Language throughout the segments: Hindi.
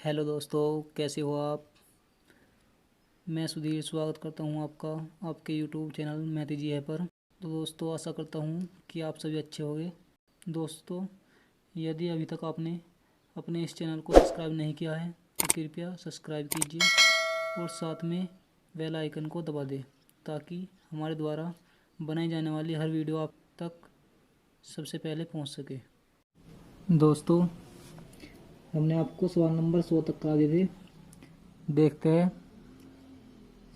हेलो दोस्तों, कैसे हो आप। मैं सुधीर स्वागत करता हूं आपका आपके यूट्यूब चैनल मैथी जी है पर। तो दोस्तों, आशा करता हूं कि आप सभी अच्छे होंगे। दोस्तों, यदि अभी तक आपने अपने इस चैनल को सब्सक्राइब नहीं किया है तो कृपया सब्सक्राइब कीजिए और साथ में बेल आइकन को दबा दें ताकि हमारे द्वारा बनाई जाने वाली हर वीडियो आप तक सबसे पहले पहुंच सके। दोस्तों, हमने आपको सवाल नंबर 100 तक करा दिए थे। देखते हैं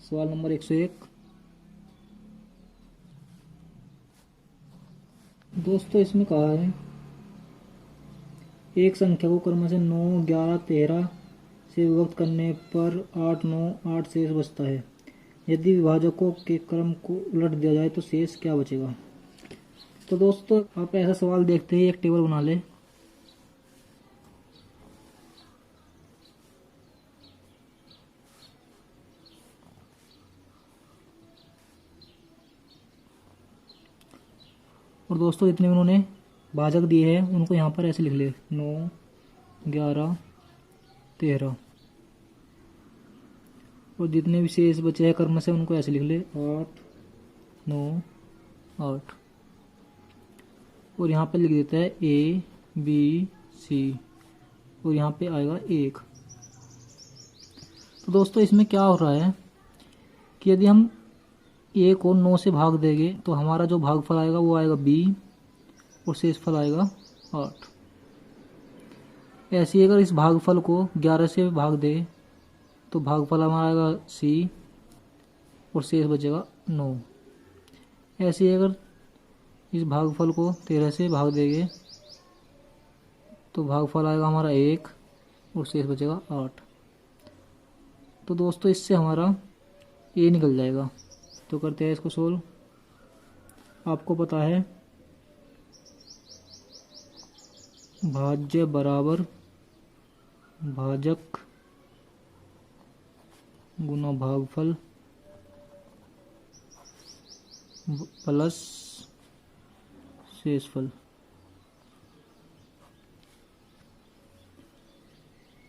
सवाल नंबर 101। दोस्तों, इसमें कहा है एक संख्या को क्रम से 9, 11, 13 से विभक्त करने पर 8, 9, 8 शेष बचता है। यदि विभाजकों के क्रम को उलट दिया जाए तो शेष क्या बचेगा। तो दोस्तों, आप ऐसा सवाल देखते ही एक टेबल बना ले। और दोस्तों, जितने भी उन्होंने भाजक दिए हैं उनको यहाँ पर ऐसे लिख ले, 9, 11, 13। और जितने भी शेष बचे हैं क्रम से उनको ऐसे लिख ले, 8, 9, 8। और यहाँ पर लिख देता है A, B, C और यहाँ पे आएगा 1। तो दोस्तों, इसमें क्या हो रहा है कि यदि हम A को 9 से भाग देंगे तो हमारा जो भागफल आएगा वो आएगा B और शेषफल आएगा 8। ऐसे ही अगर इस भागफल को 11 से भाग दे तो भागफल हमारा आएगा C और शेष बचेगा 9। ऐसे ही अगर इस भागफल को 13 से भाग देंगे तो भागफल आएगा हमारा 1 और शेष बचेगा 8। तो दोस्तों, इससे हमारा A निकल जाएगा। तो करते हैं इसको सोल्व। आपको पता है भाज्य बराबर भाजक गुना भागफल प्लस शेषफल।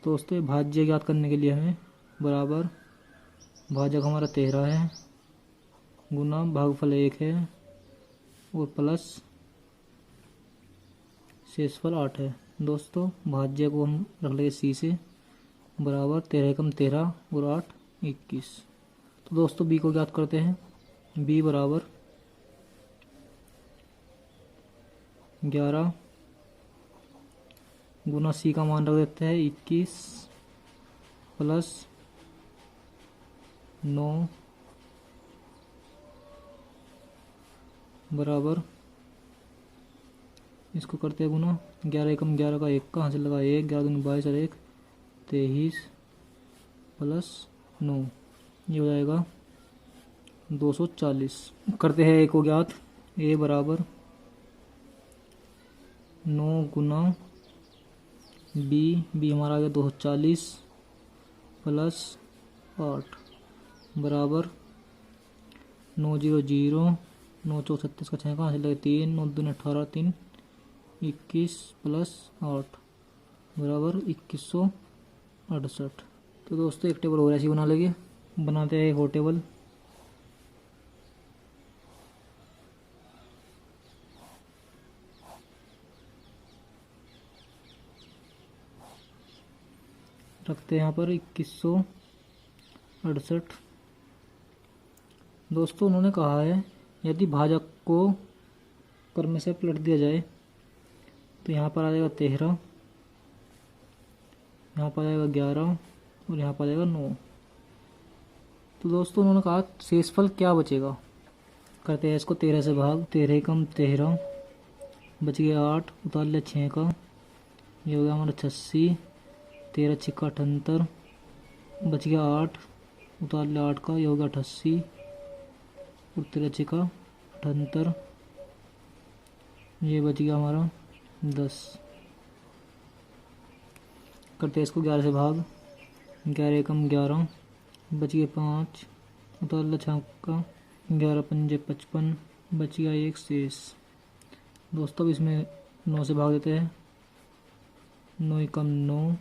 दोस्तों, भाज्य ज्ञात करने के लिए हमें बराबर भाजक हमारा 13 है गुना भागफल 1 है और प्लस शेषफल 8 है। दोस्तों, भाज्य को हम रख लेंगे C से, बराबर 13 कम 13 और 8 21। तो दोस्तों, B को ज्ञात करते हैं। B बराबर 11 गुना C का मान रख देते हैं 21 प्लस 9 बराबर, इसको करते हैं गुना 11 एकम 11 का 1 का हासिल लगा 1, 11 दूनी 22 और 1 23 प्लस 9, ये हो जाएगा 240। करते हैं A को ज्ञात। A बराबर 9 गुना B हमारा आ गया 240 प्लस 8 बराबर 9 0 0 9 4 36 का 6 का हासिल लगे 3, 9 दूनी 18 3 21 प्लस 8 बराबर 2168। तो दोस्तों, एक टेबल और ऐसी बना लेंगे। बनाते हैं एक और टेबल। रखते हैं यहाँ पर 2168। दोस्तों, उन्होंने कहा है यदि भाजक को क्रम से पलट दिया जाए तो यहाँ पर आ जाएगा 13, यहाँ पर आ जाएगा 11 और यहाँ पर आ जाएगा 9। तो दोस्तों, उन्होंने कहा शेषफल क्या बचेगा। करते हैं इसको 13 से भाग, 13 कम 13 बच गया 8, उतार लिया 6 का, ये हो गया हमारा 86, 13 छिक्का 78 बच गया 8, उतार लिया 8 का, ये हो गया 88 और 13 छिक्का 78, ये बच गया हमारा 10। करते हैं इसको 11 से भाग, 11 कम 11 बच गया 5, उतार लिया 6 का, 11 पंजे 55 बच गया 1 शेष। दोस्तों, अब इसमें 9 से भाग देते हैं, 9 कम 9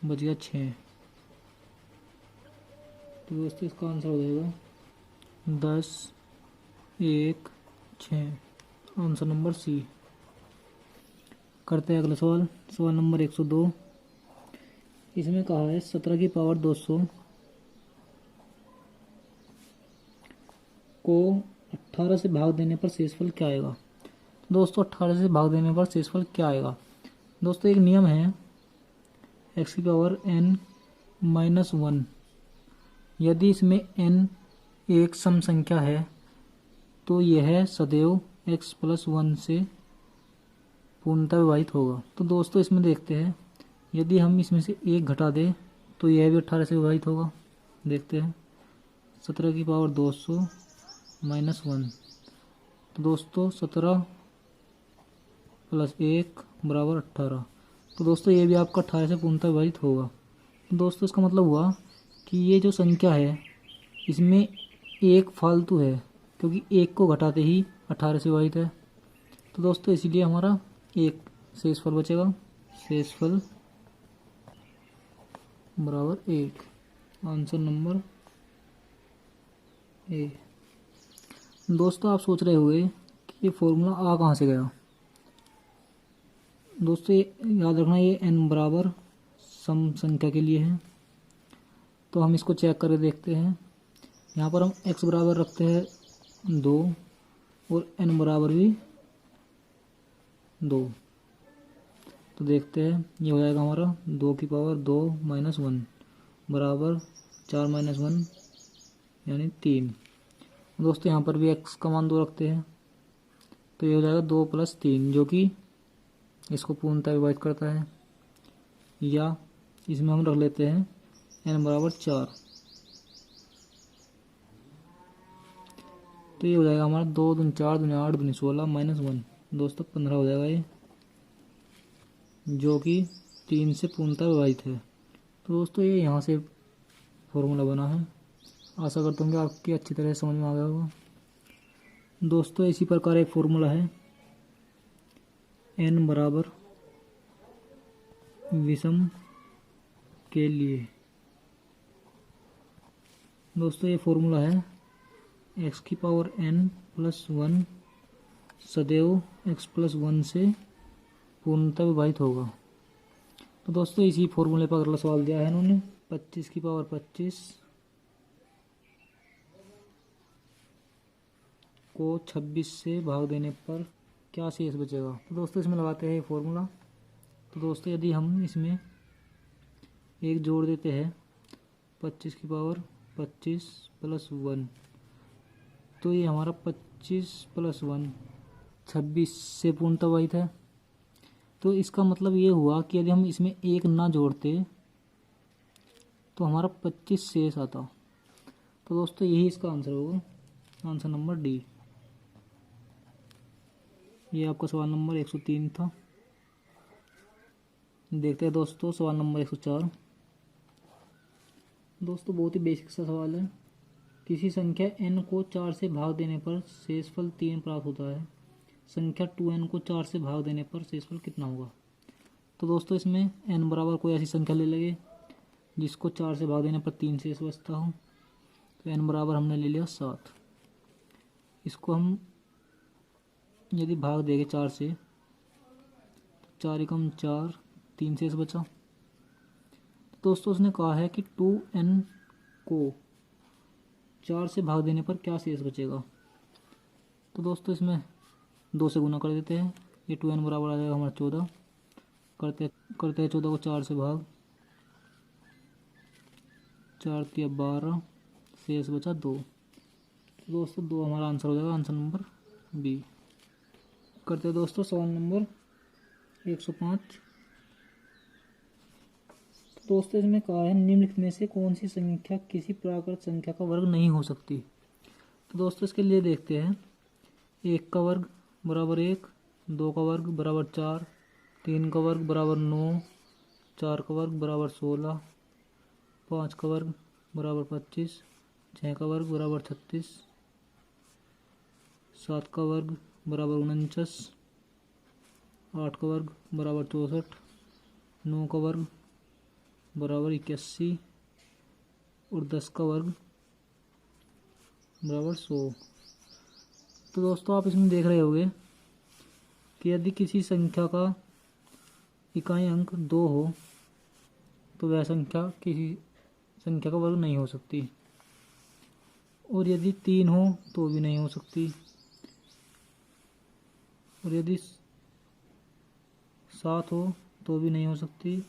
बच गया 6। तो दोस्तों इसका आंसर हो जाएगा 10, 1, 6। Answer number C. करते हैं अगला सवाल। सवाल नंबर 102। इसमें कहा है 17 की पावर 200 को 18 से भाग देने पर शेषफल क्या आएगा। दोस्तों 18 से भाग देने पर शेषफल क्या आएगा। दोस्तों एक नियम है x की पावर n माइनस 1। यदि इसमें n एक सम संख्या है तो यह सदैव x प्लस 1 से पूर्णतः विभाजित होगा। तो दोस्तों इसमें देखते हैं, यदि हम इसमें से एक घटा दें तो यह भी 18 से विभाजित होगा। देखते हैं 17 की पावर 200 माइनस 1। तो दोस्तों 17 प्लस 1 बराबर 18। तो दोस्तों ये भी आपका 18 से पूर्णतः विभाजित होगा। तो दोस्तों इसका मतलब हुआ कि ये जो संख्या है इसमें एक फालतू है, क्योंकि एक को घटाते ही 18 से विभाजित है। तो दोस्तों इसीलिए हमारा एक शेषफल बचेगा। शेषफल बराबर 1। Answer number A. दोस्तों आप सोच रहे होंगे कि ये फॉर्मूला आ कहाँ से गया। दोस्तों याद रखना ये n बराबर सम संख्या के लिए है। तो हम इसको चेक करके देखते हैं। यहाँ पर हम x बराबर रखते हैं 2 और n बराबर भी 2। तो देखते हैं ये हो जाएगा हमारा 2 की पावर 2 माइनस 1 बराबर 4 माइनस 1 यानी 3। दोस्तों यहाँ पर भी x का मान 2 रखते हैं तो ये हो जाएगा 2 प्लस 3, जो कि इसको पूर्णतः विभाजित करता है। या इसमें हम रख लेते हैं n बराबर 4। तो ये हो जाएगा हमारा 2 दूनी 4 दूनी 8 दूनी 16 माइनस 1। दोस्तों 15 हो जाएगा ये, जो कि 3 से पूर्णतः विभाजित है। तो दोस्तों ये यहाँ से फॉर्मूला बना है। आशा करता हूँ कि आपकी अच्छी तरह समझ में आ गया होगा। दोस्तों इसी प्रकार एक फॉर्मूला है n बराबर विषम के लिए। दोस्तों ये फॉर्मूला है x की पावर n प्लस 1 सदैव x प्लस 1 से पूर्णतः विभाजित होगा। तो दोस्तों इसी फॉर्मूले पर अगला सवाल दिया है इन्होंने 25 की पावर 25 को 26 से भाग देने पर क्या शेष बचेगा। तो दोस्तों इसमें लगाते हैं फॉर्मूला। तो दोस्तों यदि हम इसमें एक जोड़ देते हैं 25 की पावर 25 प्लस 1, तो ये हमारा 25 प्लस 1 26 से पूर्णतः विभाजित है। तो इसका मतलब ये हुआ कि यदि हम इसमें एक ना जोड़ते तो हमारा 25 शेष आता। तो दोस्तों यही इसका आंसर होगा, आंसर नंबर डी। ये आपका सवाल नंबर 103 था। देखते हैं दोस्तों सवाल नंबर 104। दोस्तों बहुत ही बेसिक सा सवाल है। किसी संख्या n को 4 से भाग देने पर शेषफल 3 प्राप्त होता है। संख्या 2n को 4 से भाग देने पर शेषफल कितना होगा। तो दोस्तों इसमें n बराबर कोई ऐसी संख्या ले लेंगे जिसको 4 से भाग देने पर 3 शेष बचता हो। तो n बराबर हमने ले लिया 7। इसको हम यदि भाग देंगे 4 से तो 4 एकम 4 3 शेष बचा। दोस्तों उसने कहा है कि 2n को 4 से भाग देने पर क्या शेष बचेगा। तो दोस्तों इसमें 2 से गुना कर देते हैं। ये 2n बराबर आ जाएगा हमारा 14। करते हैं 14 को 4 से भाग, 4 तिया 12 शेष बचा 2। तो दोस्तों 2 हमारा आंसर हो जाएगा, आंसर नंबर बी। करते हैं दोस्तों सवाल नंबर 105। तो दोस्तों इसमें कहा है निम्नलिखित में से कौन सी संख्या किसी प्राकृत संख्या का वर्ग नहीं हो सकती। तो दोस्तों इसके लिए देखते हैं 1 का वर्ग बराबर 1, 2 का वर्ग बराबर 4, 3 का वर्ग बराबर 9, 4 का वर्ग बराबर 16, 5 का वर्ग बराबर 25, 6 का वर्ग बराबर 36, 7 का वर्ग बराबर 49, 8 का वर्ग बराबर 64, 9 का वर्ग बराबर 81 और 10 का वर्ग बराबर 100। तो दोस्तों आप इसमें देख रहे होंगे कि यदि किसी संख्या का इकाई अंक 2 हो तो वह संख्या किसी संख्या का वर्ग नहीं हो सकती, और यदि 3 हो तो भी नहीं हो सकती, और यदि 7 हो तो भी नहीं हो सकती,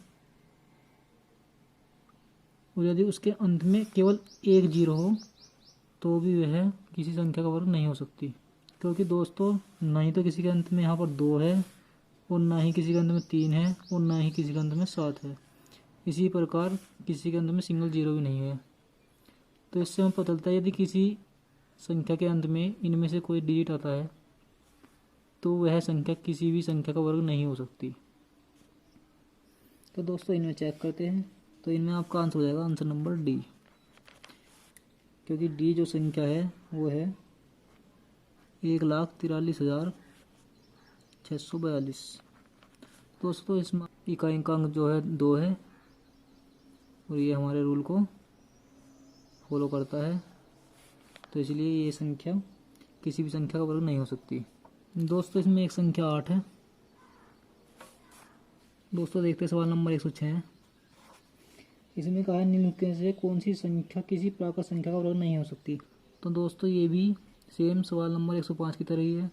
और यदि उसके अंत में केवल एक जीरो हो तो भी वह किसी संख्या का वर्ग नहीं हो सकती। क्योंकि दोस्तों ना ही तो किसी के अंत में यहाँ पर 2 है, और ना ही किसी के अंत में 3 है, और ना ही किसी के अंत में 7 है। इसी प्रकार किसी के अंत में सिंगल जीरो भी नहीं है। तो इससे हमें पता चलता है यदि किसी संख्या के अंत में इनमें से कोई डिजिट आता है तो वह संख्या किसी भी संख्या का वर्ग नहीं हो सकती। तो दोस्तों इनमें चेक करते हैं। तो इनमें आपका आंसर हो जाएगा आंसर नंबर डी, क्योंकि डी जो संख्या है वो है 1,43,642। दोस्तों इसमें इकाई का अंक जो है 2 है, और ये हमारे रूल को फॉलो करता है, तो इसलिए ये संख्या किसी भी संख्या का वर्ग नहीं हो सकती। दोस्तों इसमें एक संख्या 8 है। दोस्तों देखते हैं सवाल नंबर 106। इसमें कहा है निम्नलिखित से कौन सी संख्या किसी प्राकृत संख्या का वर्ग नहीं हो सकती। तो दोस्तों ये भी सेम सवाल नंबर 105 की तरह ही है।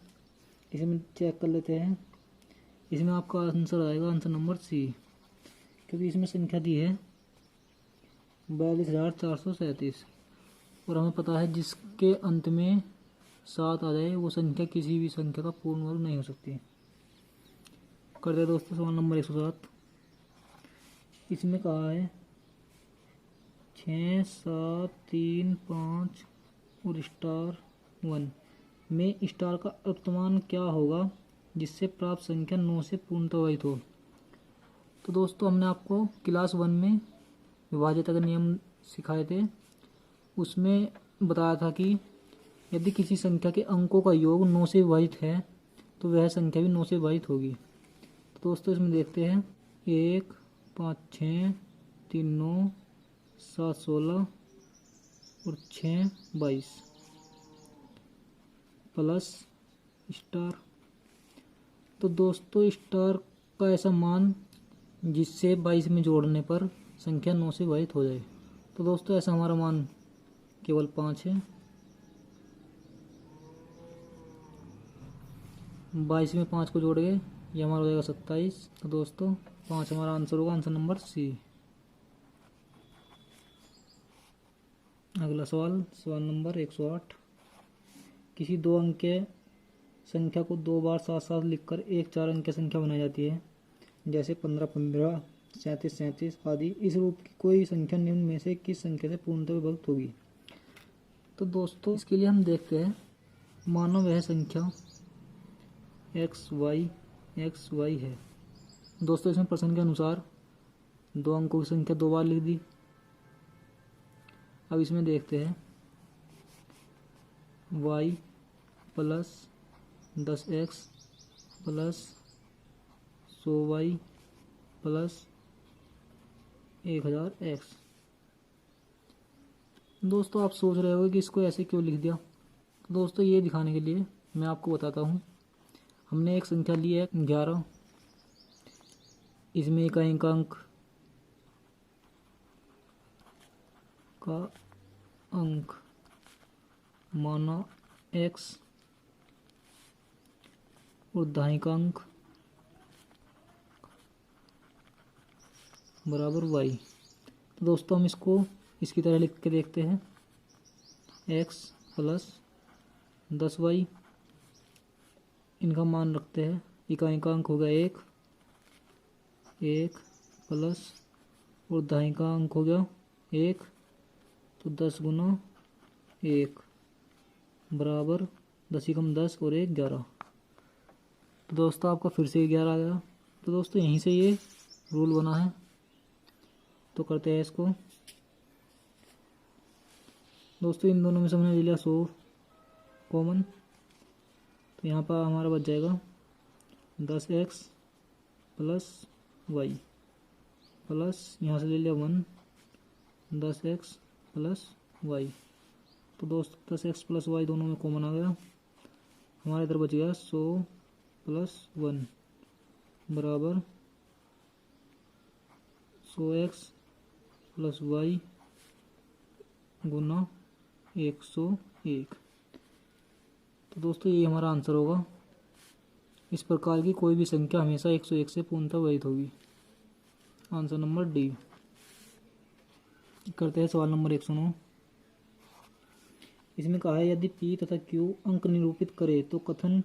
इसमें चेक कर लेते हैं। इसमें आपका आंसर आएगा आंसर नंबर सी, क्योंकि इसमें संख्या दी है 42,437, और हमें पता है जिसके अंत में 7 आ जाए वो संख्या किसी भी संख्या का पूर्ण वर्ग नहीं हो सकती। करते हैं दोस्तों सवाल नंबर 107। इसमें कहा है 6, 7, 3, 5 और *1 में स्टार का अल्पतमान क्या होगा जिससे प्राप्त संख्या 9 से पूर्णतः विभाजित हो। तो दोस्तों हमने आपको क्लास 1 में विभाज्यता के नियम सिखाए थे। उसमें बताया था कि यदि किसी संख्या के अंकों का योग 9 से विभाजित है तो वह संख्या भी 9 से विभाजित होगी। तो दोस्तों इसमें देखते हैं 1, 5, 6, 3, 9, 7, 16 और 6, 22 प्लस स्टार। तो दोस्तों स्टार का ऐसा मान जिससे 22 में जोड़ने पर संख्या 9 से विभाजित हो जाए। तो दोस्तों ऐसा हमारा मान केवल 5 है। 22 में 5 को जोड़ गए, ये हमारा हो जाएगा 27। तो दोस्तों 5 हमारा आंसर होगा आंसर नंबर सी। अगला सवाल सवाल नंबर 108। किसी 2 अंक के संख्या को 2 बार साथ साथ लिखकर एक 4 अंक की संख्या बनाई जाती है, जैसे 15, 15, 37, 37 आदि। इस रूप की कोई संख्या निम्न में से किस संख्या से पूर्णतः विभक्त होगी। तो दोस्तों इसके लिए हम देखते हैं, मानो वह संख्या x y है। दोस्तों इसमें प्रश्न के अनुसार 2 अंकों की संख्या 2 बार लिख दी। अब इसमें देखते हैं y plus 10x plus 100y plus 1000x। दोस्तों आप सोच रहे होंगे कि इसको ऐसे क्यों लिख दिया। तो दोस्तों ये दिखाने के लिए मैं आपको बताता हूँ। हमने एक संख्या ली है 11, इसमें इकाई का अंक माना x और दाहिने का अंक बराबर y। तो दोस्तों हम इसको इसकी तरह लिख के देखते हैं, x प्लस 10y, इनका मान रखते हैं। इकाई का अंक हो गया 1 प्लस और दाहिने का अंक हो गया 1, तो 10 गुना 1 बराबर 10 एकम 10 और 1 11। तो दोस्तों आपका फिर से 11 आ गया। तो दोस्तों यहीं से ये रूल बना है। तो करते हैं इसको। दोस्तों इन दोनों में से हमने ले लिया 100 कॉमन, तो यहाँ पर हमारा बच जाएगा 10x प्लस y प्लस यहाँ से ले लिया 1 10x प्लस वाई। तो दोस्तों 10x प्लस वाई दोनों में कॉमन आ गया, हमारे इधर बच गया 100 प्लस 1 बराबर 100x प्लस वाई गुना 101। तो दोस्तों ये हमारा आंसर होगा। इस प्रकार की कोई भी संख्या हमेशा 101 से पूर्णतः विभाजित होगी। Answer number D. करते हैं सवाल नंबर 109। इसमें कहा है यदि P तथा Q अंक निरूपित करे तो कथन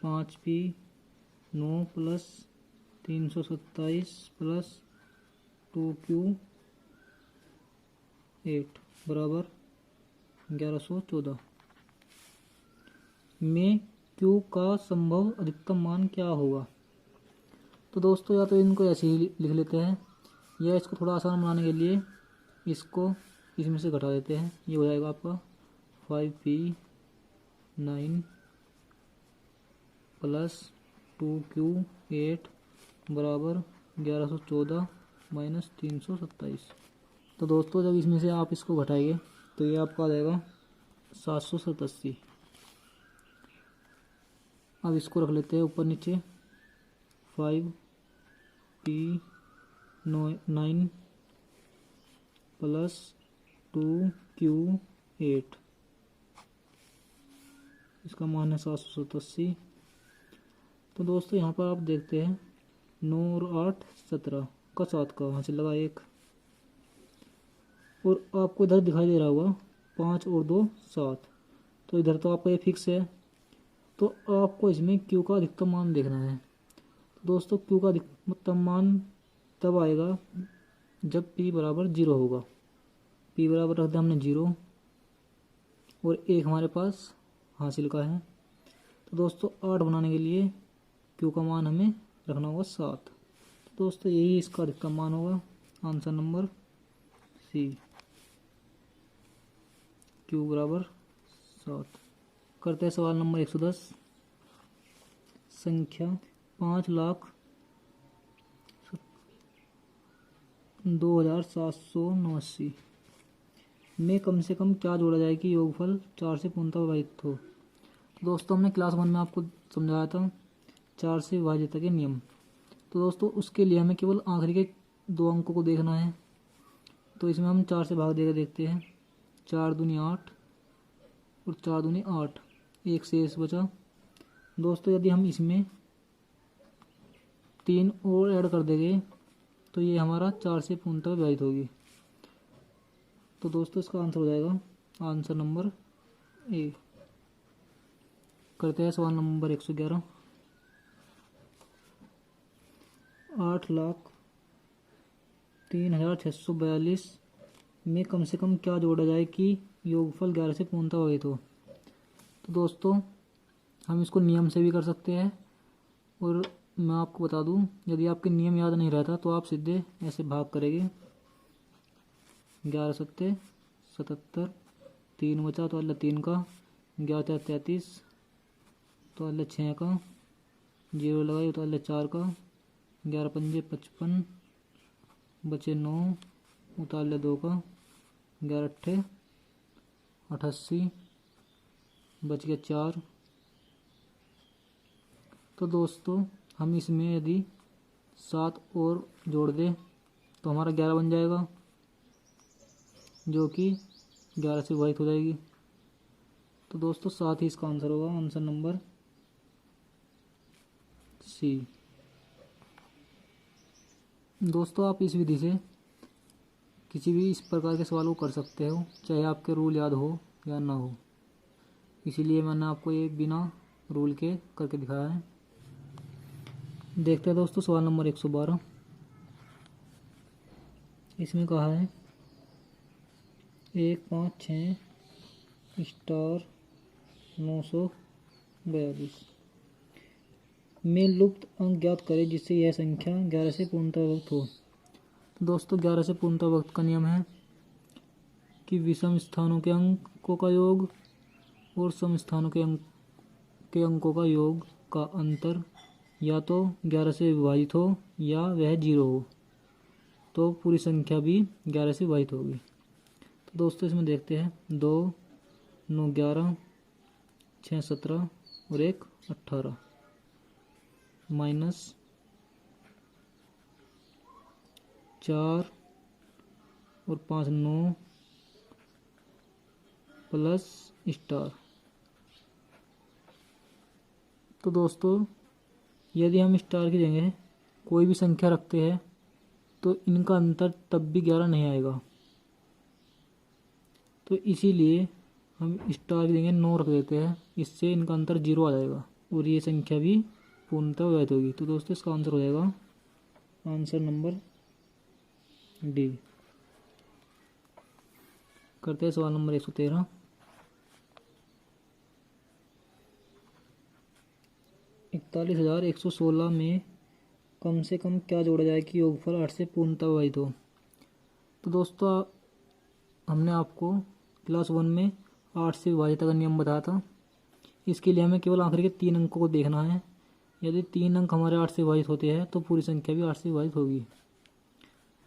5P 9 प्लस 327 प्लस 2Q 8 बराबर 1114 में Q का संभव अधिकतम मान क्या होगा। तो दोस्तों या तो इनको ऐसे ही लिख लेते हैं या इसको थोड़ा आसान बनाने के लिए इसको इसमें से घटा देते हैं। ये हो जाएगा आपका 5P 9 प्लस 2Q 8 बराबर 1114 माइनस 327। तो दोस्तों जब इसमें से आप इसको घटाएंगे तो ये आपका आ जाएगा 787। अब इसको रख लेते हैं ऊपर नीचे 5P 9 प्लस 2Q 8 इसका मान है 787। तो दोस्तों यहाँ पर आप देखते हैं 9 और 8 17 का 7 का वहाँ से लगा 1 और आपको इधर दिखाई दे रहा होगा 5 और 2 7। तो इधर तो आपका ये फिक्स है, तो आपको इसमें Q का अधिकतम मान देखना है। तो दोस्तों Q का अधिकतम मान तब आएगा जब P बराबर 0 होगा। P बराबर रख दिया हमने 0 और 1 हमारे पास हासिल का है। तो दोस्तों 8 बनाने के लिए Q का मान हमें रखना होगा 7। तो दोस्तों यही इसका अधिकतम मान होगा। आंसर नंबर सी, Q बराबर 7। करते हैं सवाल नंबर 110। संख्या 5,02,789 में कम से कम क्या जोड़ा जाए कि योगफल 4 से पूर्णतः विभाजित हो। तो दोस्तों हमने क्लास 1 में आपको समझाया था 4 से विभाजित के नियम। तो दोस्तों उसके लिए हमें केवल आखिरी के 2 अंकों को देखना है। तो इसमें हम 4 से भाग देकर देखते हैं। 4 दूनी 8 और 4 दूनी 8, 1 शेष बचा। दोस्तों यदि हम इसमें 3 और ऐड कर देंगे तो ये हमारा 4 से पूर्णतः विभाजित होगी। तो दोस्तों इसका आंसर हो जाएगा आंसर नंबर ए। करते हैं सवाल नंबर 111। 8,03,642 में कम से कम क्या जोड़ा जाए कि योगफल 11 से पूर्णतः विभाजित हो। तो दोस्तों हम इसको नियम से भी कर सकते हैं और मैं आपको बता दूं यदि आपके नियम याद नहीं रहता तो आप सीधे ऐसे भाग करेंगे। 11 सत्ते 77, 3 बचा तो अल्लाह 3 का, 11 33 तो अल्लाह 6 का, 0 लगाए तो अल्लाह 4 का, 11 पंजे 55 बचे 9 उतार 2 का, 11 अट्ठे 88 बच गया 4। तो दोस्तों हम इसमें यदि 7 और जोड़ दें तो हमारा 11 बन जाएगा जो कि 11 से विभाजित हो जाएगी। तो दोस्तों 7 ही इसका आंसर होगा। Answer number C. दोस्तों आप इस विधि से किसी भी इस प्रकार के सवाल को कर सकते हो चाहे आपके रूल याद हो या ना हो, इसीलिए मैंने आपको ये बिना रूल के करके दिखाया है। देखते हैं दोस्तों सवाल नंबर 112। इसमें कहा है 156 स्टार 942 में लुप्त अंक ज्ञात करें जिससे यह संख्या 11 से पूर्णतः विभक्त हो। दोस्तों 11 से पूर्णतः विभक्त का नियम है कि विषम स्थानों के अंकों का योग और सम स्थानों के अंकों का योग का अंतर या तो 11 से विभाजित हो या वह 0 हो, तो पूरी संख्या भी 11 से विभाजित होगी। तो दोस्तों इसमें देखते हैं 2 9 11 6 17 और 1 18 माइनस 4 और 5 9 प्लस स्टार। तो दोस्तों यदि हम स्टार की जगह कोई भी संख्या रखते हैं तो इनका अंतर तब भी 11 नहीं आएगा, तो इसीलिए हम स्टार की जगह 9 रख देते हैं, इससे इनका अंतर 0 आ जाएगा और ये संख्या भी पूर्णतः वैध होगी। तो दोस्तों इसका आंसर हो जाएगा आंसर नंबर डी। करते हैं सवाल नंबर 113। इकतालीस 1,116 में कम से कम क्या जोड़ा जाए कि योगफल 8 से पूर्णतः विभाजित हो। तो दोस्तों हमने आपको क्लास 1 में 8 से विभाजित का नियम बताया था। इसके लिए हमें केवल आखिरी के 3 अंकों को देखना है। यदि 3 अंक हमारे 8 से विभाजित होते हैं तो पूरी संख्या भी 8 से विभाजित होगी।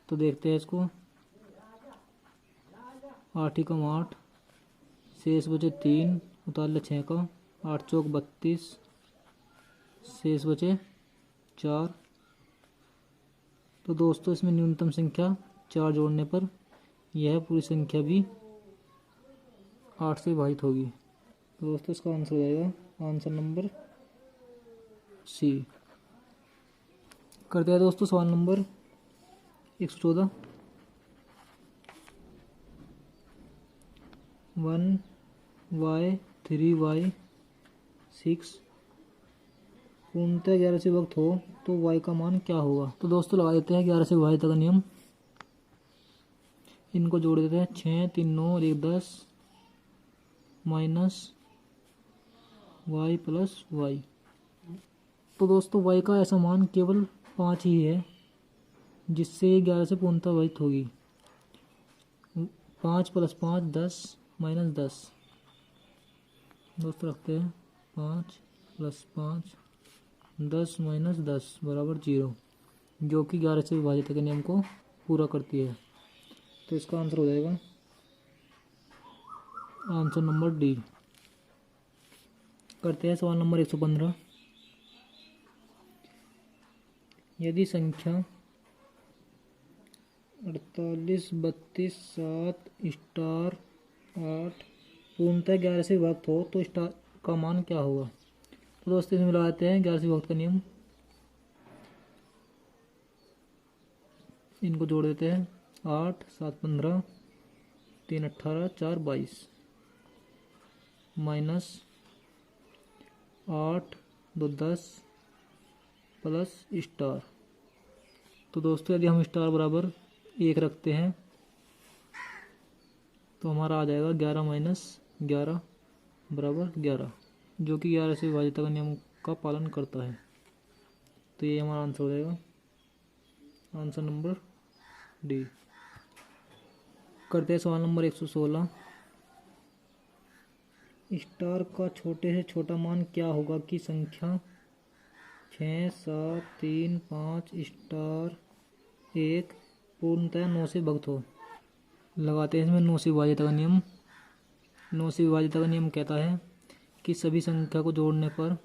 तो देखते हैं इसको। 8 ही कम 8, शेष बचे 3, उतार ले 6 का, 8 चौक 32, शेष बचे 4। तो दोस्तों इसमें न्यूनतम संख्या 4 जोड़ने पर यह पूरी संख्या भी 8 से विभाजित होगी। तो दोस्तों इसका आंसर हो जाएगा आंसर नंबर सी। करते हैं दोस्तों सवाल नंबर 114। 1y 3y 6 पूर्णतः 11 से विभक्त हो तो y का मान क्या होगा। तो दोस्तों लगा देते हैं 11 से विभाजित का नियम। इनको जोड़ देते हैं 6 3 9 और 1 10 माइनस y प्लस y। तो दोस्तों y का ऐसा मान केवल 5 ही है जिससे ये 11 से पूर्णतः विभाजित होगी। 5 प्लस 5 10 माइनस 10। दोस्तों रखते हैं 5 प्लस 5 10 माइनस 10 बराबर 0, जो कि 11 से विभाजित के नियम को पूरा करती है। तो इसका आंसर हो जाएगा आंसर नंबर डी। करते हैं सवाल नंबर 115। यदि संख्या 48 32 7 स्टार 8 पूर्णतः 11 से विभक्त हो तो स्टार का मान क्या होगा। तो दोस्तों इसमें लगाते हैं 11 से विभक्त का नियम। इनको जोड़ देते हैं 8 7 15 3 18 4 22 माइनस 8 2 10 प्लस स्टार। तो दोस्तों यदि हम स्टार बराबर 1 रखते हैं तो हमारा आ जाएगा 11 माइनस 11 बराबर 11, जो कि 11 से विभाजित का नियम का पालन करता है। तो ये हमारा आंसर हो जाएगा आंसर नंबर डी। करते हैं सवाल नंबर 116। स्टार का छोटे से छोटा मान क्या होगा कि संख्या 6 7 3 5 स्टार 1 पूर्णतः 9 से विभक्त हो। लगाते हैं इसमें 9 से विभाजित का नियम। 9 से विभाजित का नियम कहता है कि सभी संख्या को जोड़ने पर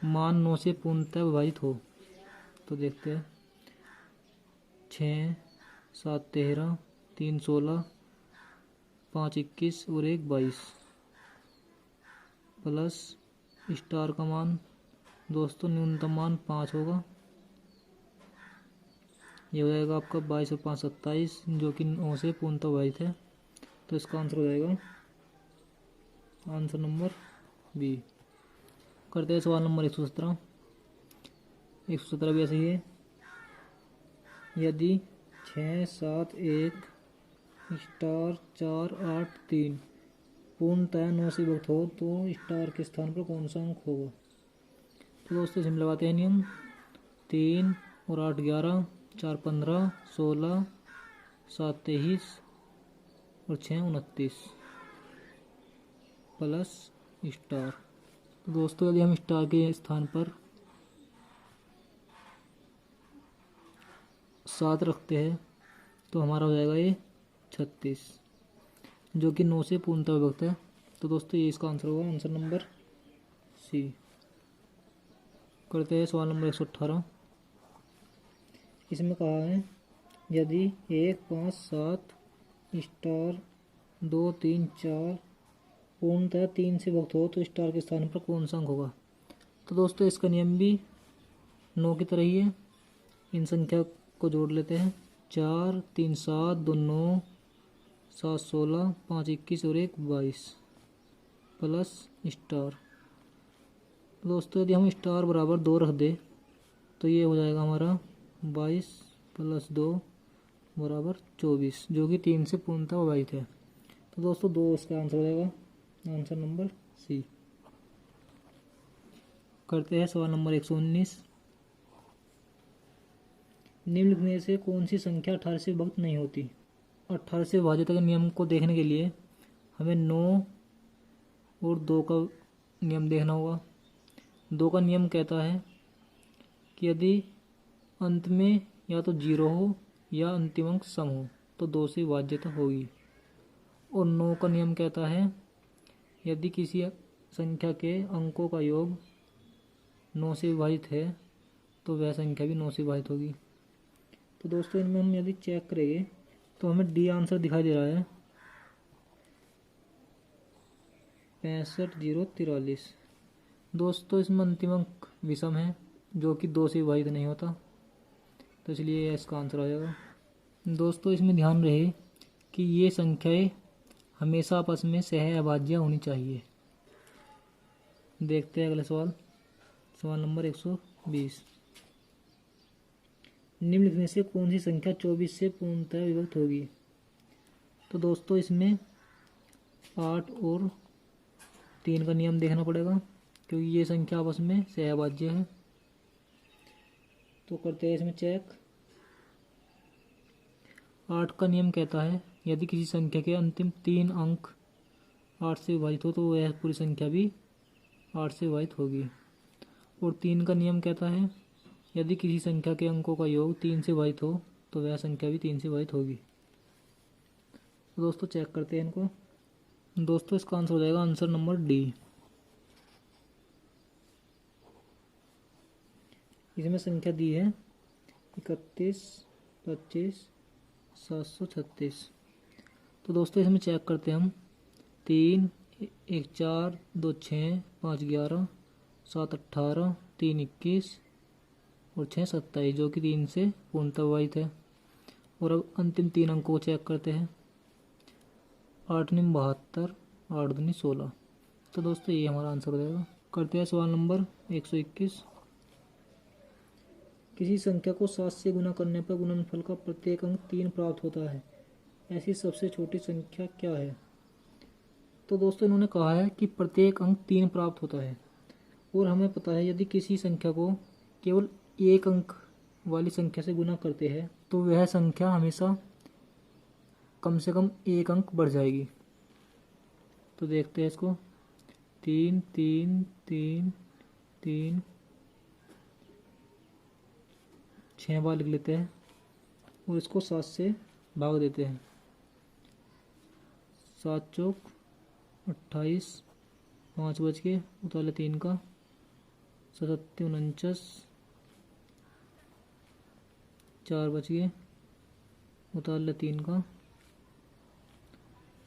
मान 9 से पूर्णतः विभाजित हो। तो देखते हैं 6 7 13 3 16 5 21 और 1 22 प्लस स्टार का मान दोस्तों न्यूनतम मान 5 होगा। ये हो जाएगा आपका 22 और 5 27, जो कि 9 से पूर्णतः विभाजित है। तो इसका आंसर हो जाएगा आंसर नंबर बी। करते हैं सवाल नंबर 117। 117 भी ऐसे ही है। यदि 6 7 1 स्टार 4 8 3 पूर्णतः 9 से विभक्त हो तो स्टार के स्थान पर कौन सा अंक होगा। तो दोस्तों इसमें लगाते हैं नियम। 3 और 8 11 4 15 16 7 23 और 6 29 प्लस स्टार। तो दोस्तों यदि हम स्टार के स्थान पर 7 रखते हैं तो हमारा हो जाएगा ये 36, जो कि 9 से पूर्णतः विभक्त है। तो दोस्तों ये इसका आंसर होगा, आंसर नंबर सी। करते हैं सवाल नंबर 118। इसमें कहा है यदि 1 5 7 स्टार 2 3 4 पूर्णतः 3 से विभक्त हो तो स्टार के स्थान पर कौन सा अंक होगा। तो दोस्तों इसका नियम भी 9 की तरह ही है। इन संख्या को जोड़ लेते हैं। 4 3 7 2 9 7 16 5 21 और 1 22 प्लस स्टार। दोस्तों यदि हम स्टार बराबर 2 रख दे तो ये हो जाएगा हमारा 22 प्लस 2 बराबर 24, जो कि 3 से पूर्णतः विभाजित है। तो दोस्तों 2 इसका आंसर हो जाएगा, आंसर नंबर सी। करते हैं सवाल नंबर 119। निम्नलिखित से कौन सी संख्या 18 से विभक्त नहीं होती। 18 से विभाजित के नियम को देखने के लिए हमें 9 और 2 का नियम देखना होगा। 2 का नियम कहता है कि यदि अंत में या तो 0 हो या अंतिम अंक सम हो तो 2 से विभाज्यता होगी। और 9 का नियम कहता है यदि किसी संख्या के अंकों का योग 9 से विभाजित है तो वह संख्या भी 9 से विभाजित होगी। तो दोस्तों इनमें हम यदि चेक करेंगे तो हमें डी आंसर दिखाई दे रहा है 65 0 43। दोस्तों इसमें अंतिम अंक विषम है जो कि 2 से विभाजित नहीं होता, तो इसलिए इसका आंसर आ जाएगा। दोस्तों इसमें ध्यान रहे कि ये संख्याएं हमेशा आपस में सहअभाज्य होनी चाहिए। देखते हैं अगला सवाल, सवाल नंबर 120। निम्नलिखित में से कौन सी संख्या 24 से पूर्णतः विभक्त होगी। तो दोस्तों इसमें 8 और 3 का नियम देखना पड़ेगा क्योंकि ये संख्या आपस में सहअभाज्य है। तो करते हैं इसमें चेक। 8 का नियम कहता है यदि किसी संख्या के अंतिम 3 अंक 8 से विभाजित हो तो वह पूरी संख्या भी 8 से विभाजित होगी। और 3 का नियम कहता है यदि किसी संख्या के अंकों का योग 3 से विभाजित हो तो वह संख्या भी 3 से विभाजित होगी। तो दोस्तों चेक करते हैं इनको। दोस्तों इसका आंसर हो जाएगा, आंसर नंबर डी। इसमें संख्या दी है 31 25 736। तो दोस्तों इसमें चेक करते हैं हम। 3 1 4 2 6 5 11 7 18 3 21 और 6 27, जो कि 3 से पूर्णतः विभाजित है। और अब अंतिम 3 अंकों को चेक करते हैं। 8 9 72 8 2 16। तो दोस्तों ये हमारा आंसर हो जाएगा। करते हैं सवाल नंबर 121। किसी संख्या को 7 से गुना करने पर गुणनफल का प्रत्येक अंक 3 प्राप्त होता है, ऐसी सबसे छोटी संख्या क्या है। तो दोस्तों इन्होंने कहा है कि प्रत्येक अंक 3 प्राप्त होता है और हमें पता है यदि किसी संख्या को केवल एक अंक वाली संख्या से गुना करते हैं तो वह संख्या हमेशा कम से कम एक अंक बढ़ जाएगी। तो देखते हैं इसको। 3 3 3 3 6 बार लिख लेते हैं और इसको 7 से भाग देते हैं। 7 चौक 28, 5 बच के उताले 3 का 77 49, 4 बच गए उताले 3 का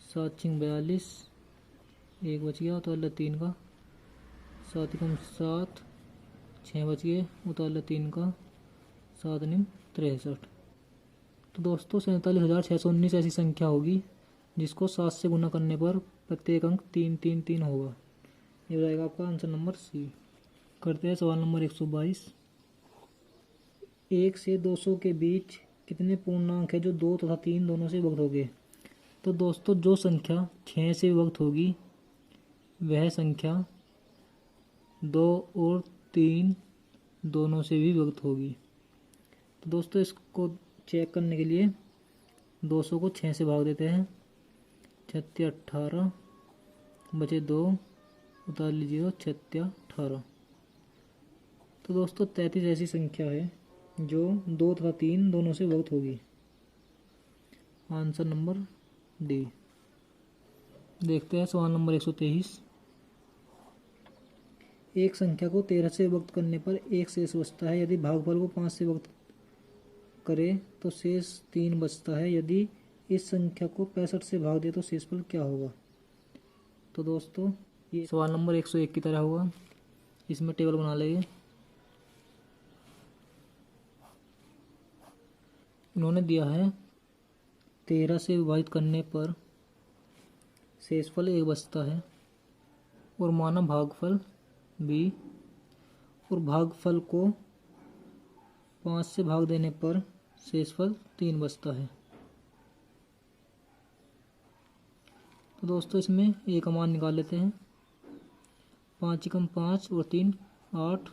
7 6 42, 1 बच गया उताले 3 का 7 कम 7, 6 बच गए उताले 3 का 7 9 63। तो दोस्तों 47,619 ऐसी संख्या होगी जिसको 7 से गुना करने पर प्रत्येक अंक 3 3 3 होगा। ये रहेगा आपका आंसर नंबर सी। करते हैं सवाल नंबर 122। 1 से 200 के बीच कितने पूर्णांक है जो 2 तथा 3 दोनों से विभक्त होंगे। तो दोस्तों जो संख्या 6 से विभक्त होगी वह संख्या 2 और 3 दोनों से भी विभक्त होगी। तो दोस्तों इसको चेक करने के लिए 200 को 6 से भाग देते हैं। 36 18 बचे 2 उतार लीजिएगा 6 18। तो दोस्तों 33 ऐसी संख्या है जो 2 तथा 3 दोनों से विभक्त होगी। Answer number D. देखते हैं सवाल नंबर 123। एक संख्या को 13 से विभक्त करने पर एक शेष बचता है। यदि भागफल को 5 से विभक्त करें तो शेष 3 बचता है। यदि इस संख्या को 65 से भाग दे तो शेषफल क्या होगा। तो दोस्तों ये सवाल नंबर 101 की तरह होगा। इसमें टेबल बना लेंगे। इन्होंने दिया है 13 से विभाजित करने पर शेषफल 1 बचता है और माना भागफल b, और भागफल को 5 से भाग देने पर शेषफल 3 बचता है। तो दोस्तों इसमें a का मान निकाल लेते हैं। 5 एकम 5 और 3 8,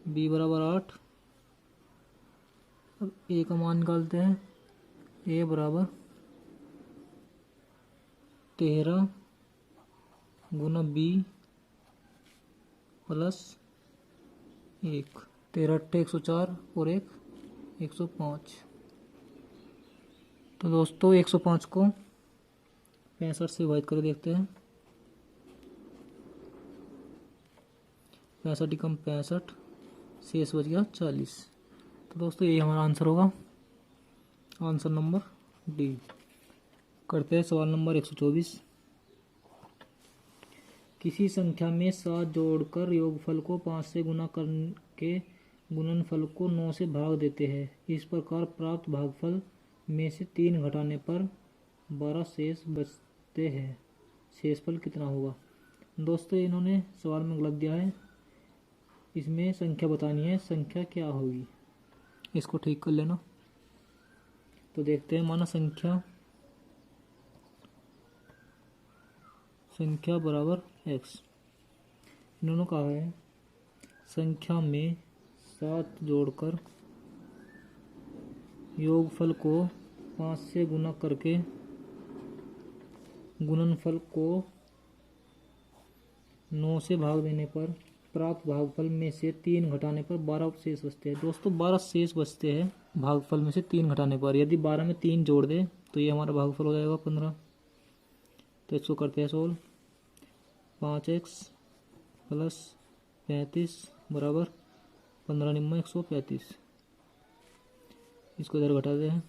b बराबर 8। अब a का मान निकालते हैं। a बराबर 13 गुना b प्लस 1। 13 अट्ठे 104 और 1 105। तो दोस्तों 105 को 65 से विभाजित कर देखते हैं। 65 एकम 65, शेष बच गया 40। तो दोस्तों यही हमारा आंसर होगा। Answer number D. करते हैं सवाल नंबर 124। किसी संख्या में 7 जोड़कर योगफल को 5 से गुना करके गुणनफल को 9 से भाग देते हैं। इस प्रकार प्राप्त भागफल में से 3 घटाने पर 12 शेष बचते हैं। शेषफल कितना होगा। दोस्तों इन्होंने सवाल में गलत दिया है। इसमें संख्या बतानी है, संख्या क्या होगी। इसको ठीक कर लेना। तो देखते हैं। माना संख्या बराबर x। इन्होंने कहा है संख्या में 7 जोड़कर योगफल को 5 से गुना करके गुणनफल को 9 से भाग देने पर प्राप्त भागफल में से 3 घटाने पर 12 शेष बचते हैं। दोस्तों 12 शेष बचते हैं भागफल में से 3 घटाने पर। यदि 12 में 3 जोड़ दे तो ये हमारा भागफल हो जाएगा 15। तो इसको करते हैं सोल्व। 5x प्लस 35 बराबर 15 निम्न 135। इसको इधर घटाते हैं।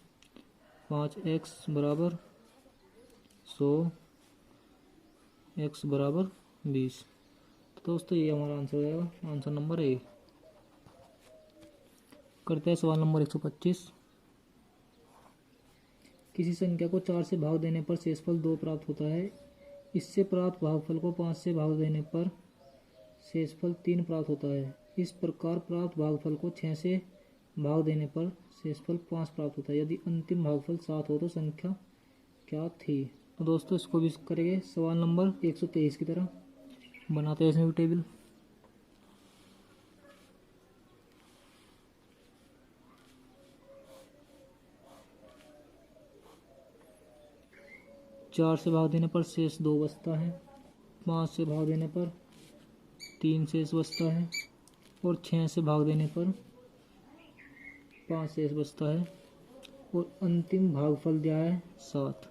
5x बराबर 100, x बराबर 20। तो दोस्तों ये हमारा आंसर हो जाएगा। Answer number A. करते हैं सवाल नंबर 125। किसी संख्या को 4 से भाग देने पर शेषफल 2 प्राप्त होता है। इससे प्राप्त भागफल को 5 से भाग देने पर शेषफल 3 प्राप्त होता है। इस प्रकार प्राप्त भागफल को 6 से भाग देने पर शेषफल 5 प्राप्त होता है। यदि अंतिम भागफल 7 हो तो संख्या क्या थी। तो दोस्तों इसको भी करेंगे सवाल नंबर 123 की तरह। बनाते हैं इसमें भी टेबल। चार से भाग देने पर शेष 2 बचता है। 5 से भाग देने पर 3 शेष बचता है और 6 से भाग देने पर 5 शेष बचता है और अंतिम भागफल दिया है 7।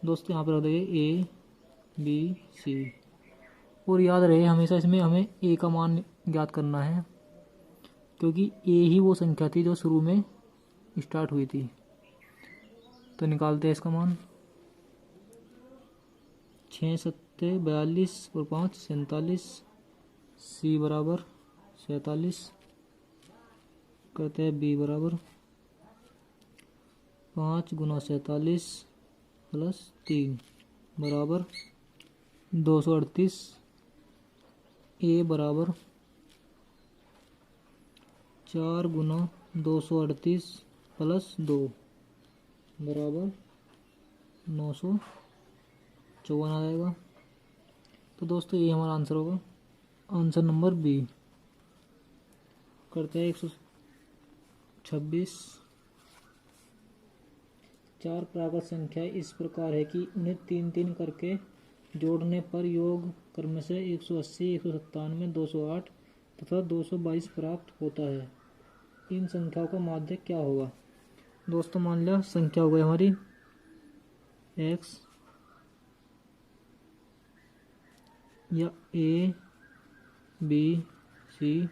दोस्तों यहाँ पर रख देंगे ए बी सी। और याद रहे हमेशा इसमें हमें ए का मान ज्ञात करना है, क्योंकि ए ही वो संख्या थी जो शुरू में स्टार्ट हुई थी। तो निकालते हैं इसका मान। 6 सत्ते 42 और 5 47। सी बराबर 47। कहते हैं बी बराबर 5 गुना 47 प्लस 3 बराबर 238। ए बराबर 4 गुना 238 प्लस 2 बराबर 954 आ जाएगा। तो दोस्तों ये हमारा आंसर होगा। Answer number B. करते हैं 126। 4 प्राकृत संख्या इस प्रकार है कि उन्हें 3 3 करके जोड़ने पर योग क्रम से 180, 197, 208 तथा 222 प्राप्त होता है। इन संख्याओं का माध्य क्या होगा? दोस्तों मान लिया संख्या हो गई हमारी x या a, b, c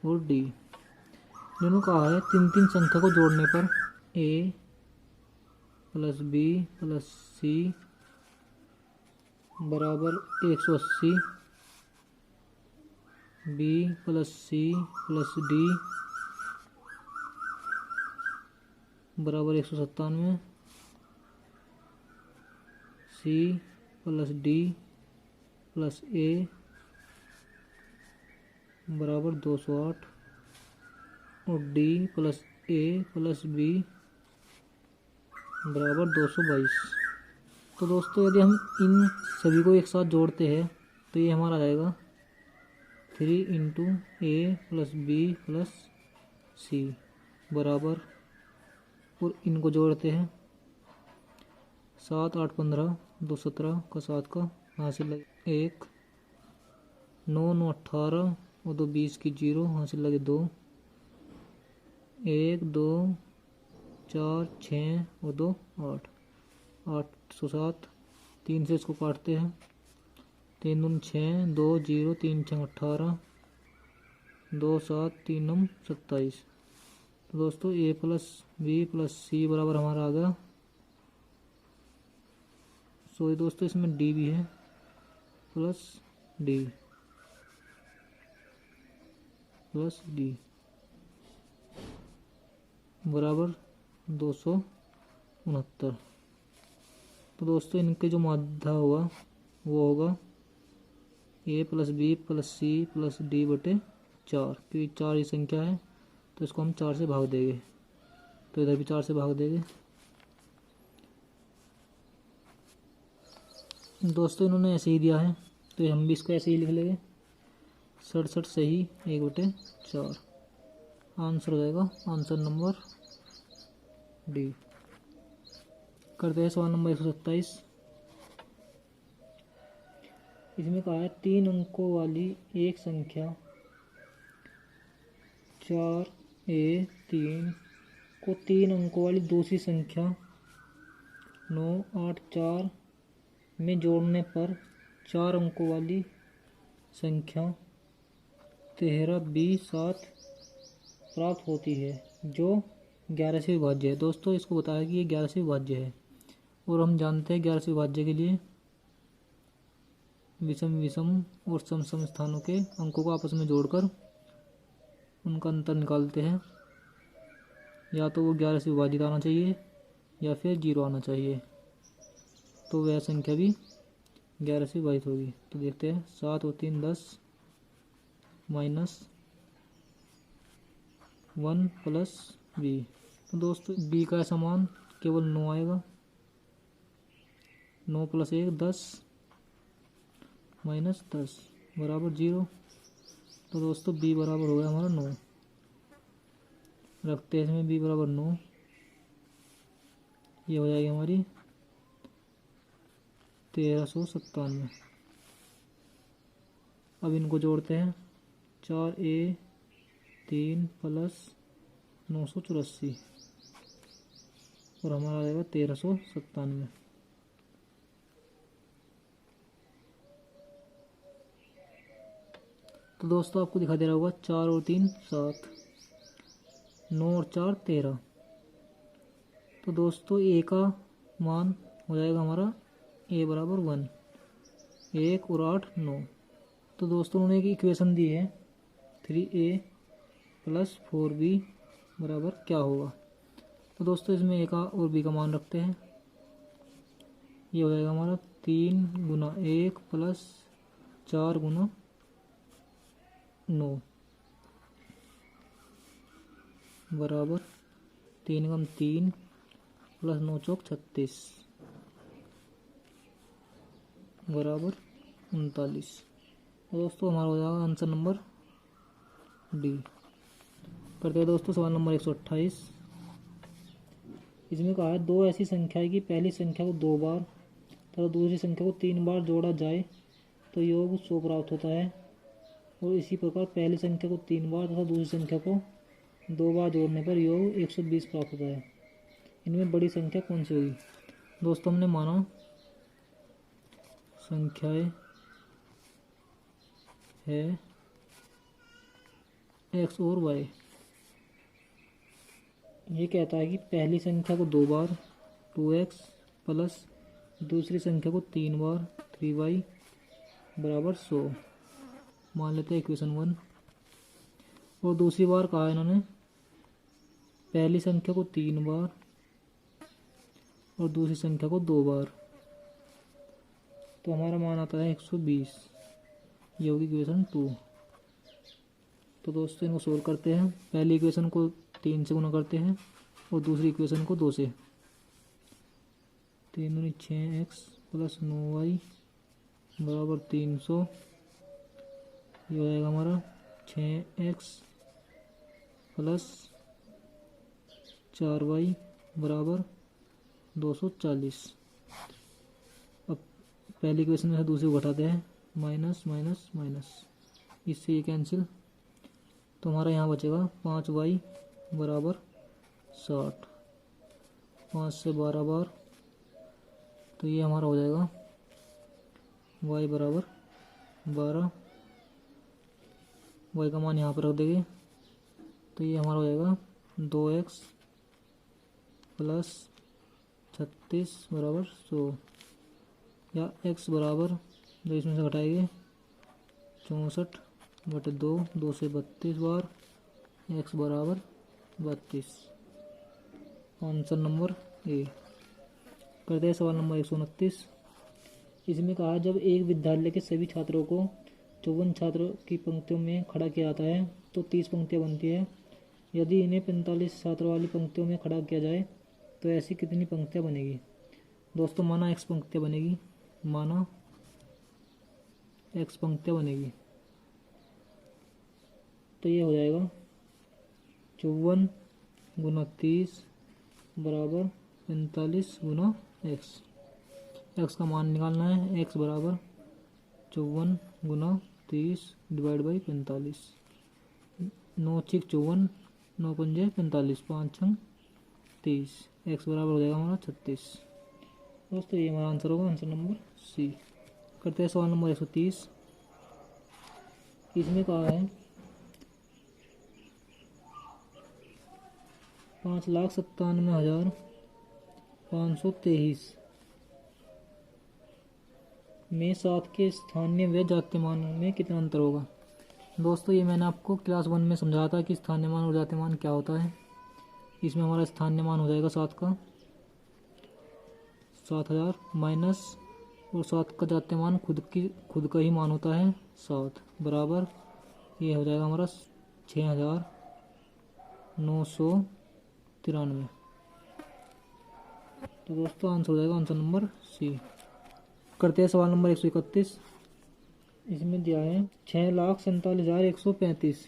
और d। दोनों कहा है तीन तीन संख्या को जोड़ने पर a plus b plus c बराबर 180, b plus c plus d बराबर 197, c plus d plus a बराबर 208 और d plus a plus b बराबर 222। तो दोस्तों यदि हम इन सभी को एक साथ जोड़ते हैं तो ये हमारा आ जाएगा 3 इंटू ए प्लस बी प्लस सी बराबर, और इनको जोड़ते हैं 7, 8, 15, 2, 17 का 7 का हासिल लगे 1, 9, 9, 18 और 2, 20 की 0 हासिल लगे 2, 1, 2, 4, 6 और 2, 8, 807। 3 से इसको काटते हैं 3 दूनी 6, 2, 0, 3, 6, 18, 2, 7, 3, 9, 27। तो दोस्तों ए प्लस बी प्लस सी बराबर हमारा आ गया। सॉरी दोस्तों इसमें डी भी है, प्लस डी प्लस डी बराबर 269। तो दोस्तों इनके जो माध्य होगा वो होगा a plus b plus c plus d बटे 4, क्योंकि 4 ही संख्या है तो इसको हम 4 से भाग देंगे, तो इधर भी 4 से भाग देंगे। दोस्तों इन्होंने ऐसे ही दिया है तो हम भी इसको ऐसे ही लिख लेंगे 67 सही 1/4। आंसर हो जाएगा आंसर नंबर डी। करते हैं सवाल नंबर 127। इसमें कहा है 3 अंकों वाली एक संख्या 4a3 को 3 अंकों वाली दूसरी संख्या 984 में जोड़ने पर 4 अंकों वाली संख्या 13b7 प्राप्त होती है जो 11 से विभाज्य है। दोस्तों इसको बताया कि ये 11 से विभाज्य है, और हम जानते हैं 11 से विभाज्य के लिए विषम विषम और सम सम स्थानों के अंकों को आपस में जोड़कर उनका अंतर निकालते हैं। या तो वो 11 से विभाजित आना चाहिए या फिर 0 आना चाहिए, तो वह संख्या भी 11 से विभाजित होगी। तो देखते हैं 7 और 3 10 माइनस 1 प्लस बी। तो दोस्तों बी का समान केवल 9 आएगा, 9 प्लस 1 10 माइनस 10 बराबर 0। तो दोस्तों बी बराबर हो गया हमारा 9। रखते हैं इसमें बी बराबर 9, ये हो जाएगी हमारी 1397। अब इनको जोड़ते हैं 4a3 प्लस 984 और हमारा आ जाएगा 1397। तो दोस्तों आपको दिखा दे रहा होगा 4 और 3 7, 9 और 4 13। तो दोस्तों ए का मान हो जाएगा हमारा ए बराबर 1, 1 और 8 9। तो दोस्तों उन्होंने एक इक्वेशन दी है 3a प्लस 4b बराबर क्या होगा। तो दोस्तों इसमें ए का और बी का मान रखते हैं, ये हो जाएगा हमारा 3 गुना 1 प्लस 4 गुना 9 बराबर 3 गुना 3 प्लस 9 चौक 36 बराबर 39। दोस्तों हमारा हो जाएगा आंसर नंबर डी। करते हैं दोस्तों सवाल नंबर 128। इसमें कहा है 2 ऐसी संख्या है कि पहली संख्या को 2 बार तथा दूसरी संख्या को 3 बार जोड़ा जाए तो योग 100 प्राप्त होता है। और इसी प्रकार पहली संख्या को 3 बार तथा दूसरी संख्या को 2 बार जोड़ने पर योग 120 प्राप्त होता है। इनमें बड़ी संख्या कौन सी होगी? दोस्तों हमने माना संख्याएं है x और y। ये कहता है कि पहली संख्या को 2 बार 2x प्लस दूसरी संख्या को 3 बार 3y बराबर 100 मान लेते हैं इक्वेशन 1। और दूसरी बार कहा है इन्होंने पहली संख्या को 3 बार और दूसरी संख्या को 2 बार, तो हमारा मान आता है 120। ये होगी इक्वेशन 2। तो दोस्तों इनको सोल्व करते हैं। पहली इक्वेशन को 3 से गुणा करते हैं और दूसरी इक्वेशन को 2 से। 3 दूनी 6x प्लस 9y बराबर 300। ये हो जाएगा हमारा 6x प्लस 4y बराबर 240। अब पहली इक्वेशन में से दूसरी को घटाते हैं, माइनस माइनस माइनस, इससे ये कैंसिल। तो हमारा यहाँ बचेगा 5y बराबर 60। 5 से 12 बार, तो ये हमारा हो जाएगा y बराबर 12। y का मान यहाँ पर रख देंगे, तो ये हमारा हो जाएगा 2x प्लस 36 बराबर 100, या x बराबर जो इसमें से घटाएंगे 64/2, 2 से 32 बार, x बराबर 32। Answer number A. करते हैं सवाल नंबर 129। इसमें कहा जब एक विद्यालय के सभी छात्रों को 54 छात्रों की पंक्तियों में खड़ा किया जाता है तो 30 पंक्तियाँ बनती है। यदि इन्हें 45 छात्रों वाली पंक्तियों में खड़ा किया जाए तो ऐसी कितनी पंक्तियाँ बनेगी? दोस्तों माना x पंक्तियाँ बनेगी, माना x पंक्तियाँ बनेगी, तो ये हो जाएगा 54 गुना 30 बराबर 45 गुना x का मान निकालना है। x बराबर 54 गुना 30 डिवाइड बाई 45। 9 6 54, 9 पंजे 45, 5 6 30। x बराबर हो जाएगा हमारा 36। दोस्तों ये हमारा आंसर होगा, आंसर नंबर सी। करते हैं सवाल नंबर 130। इसमें कहा है 5,97,523 में 7 के स्थानीय व जातीय मान में कितना अंतर होगा? दोस्तों ये मैंने आपको क्लास 1 में समझाया था कि स्थानीय मान और जातीय मान क्या होता है। इसमें हमारा स्थानीय मान हो जाएगा 7 का 7000 माइनस, और 7 का जातीय मान खुद का ही मान होता है 7 बराबर, ये हो जाएगा हमारा 6993। तो दोस्तों आंसर हो जाएगा आंसर नंबर सी। करते हैं सवाल नंबर 131। इसमें दिया है 6,47,135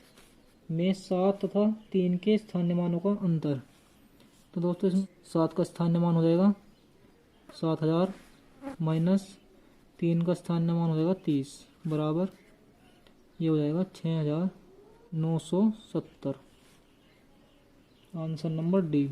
में 7 तथा 3 के स्थानीय मानों का अंतर। तो दोस्तों इसमें 7 का स्थानीय मान हो जाएगा 7000 माइनस 3 का स्थानीय मान हो जाएगा 30 बराबर, ये हो जाएगा 6970। Answer number D.